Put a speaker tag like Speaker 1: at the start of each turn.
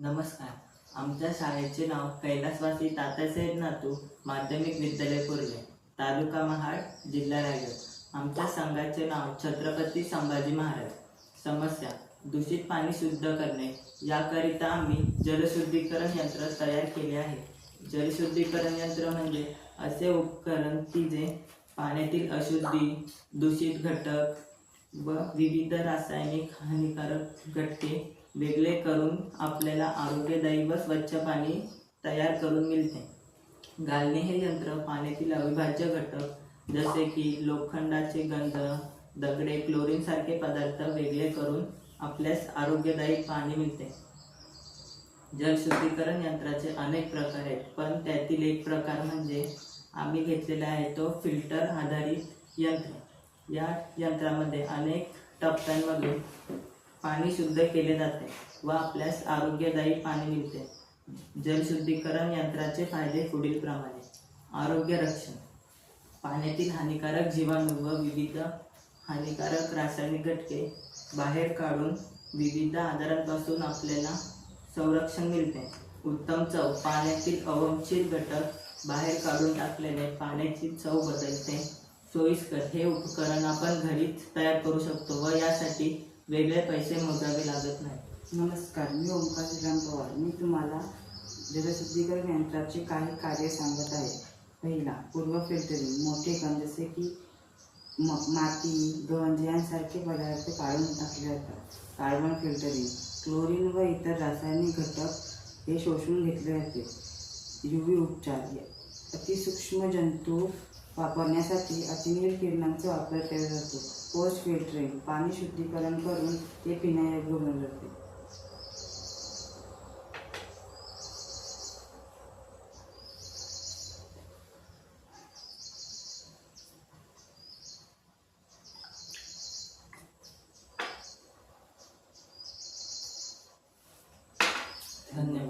Speaker 1: नमस्कार. आमच्या शाळेचे नाव कैलासवासी तात्यासाहेब नातू माध्यमिक विद्यालय कुर्ले, तालुका महाड, जिल्हा रायगड. आमच्या संघाचे नाव छत्रपती संभाजी महाराज. समस्या: दूषित पाणी शुद्ध करणे. याकरिता आम्ही जलशुद्धीकरण यंत्र तयार केले आहे. जलशुद्धीकरण यंत्र म्हणजे असे उपकरण की जे पाण्यातील अशुद्धी, दूषित घटक व विविध रासायनिक हानिकारक घटके वेगळे करून आपल्याला आरोग्यदायी व स्वच्छ पाणी तयार करून मिळते. गाळणे हे यंत्र पाण्यातील अविभाज्य घटक जसे की लोखंडाचे गंज, दगडे, क्लोरीन सारखे पदार्थ वेगळे करून आपल्यास आरोग्यदायी पाणी मिळते. जलशुद्धीकरण यंत्राचे अनेक प्रकार आहेत, पण त्यातील एक प्रकार म्हणजे आम्ही घेतलेला आहे तो फिल्टर आधारित यंत्र. या यंत्रामध्ये अनेक टप्प्यांमधून पाणी शुद्ध केले जाते व आपल्यास आरोग्यदायी पाणी मिळते. जलशुद्धीकरण यंत्राचे फायदे पुढीलप्रमाणे: आरोग्य रक्षण. पाण्यातील हानिकारक जीवाणू व विविध हानिकारक रासायनिक घटके बाहेर काढून विविध आजारांपासून आपल्याला संरक्षण मिळते. उत्तम चव. पाण्यातील अवांछित घटक बाहेर काढून टाकल्याने पाण्याची चव बदलते. सोयीस्कर. हे उपकरण आपण घरीच तयार करू शकतो व यासाठी वेगळे पैसे मोजावे लागत नाही.
Speaker 2: नमस्कार, मी ओमकार श्रीराम पवार. मी तुम्हाला जलशुद्धीकरण यंत्राचे काही कार्य सांगत आहे. पहिला, पूर्व फिल्टरिंग. मोठे कण जसे की माती, गंज यांसारखे पदार्थ काढून टाकले जातात. Carbon filtering. क्लोरीन व इतर रासायनिक घटक हे शोषून घेतले जाते. UV उपचार. अतिसूक्ष्म जंतू वापरण्यासाठी अतिनील किरणांचा वापर केला जातो. Post filtering. पाणी शुद्धीकरण करून ते पिण्यायोग्य बनवले जाते.
Speaker 1: धन्यवाद.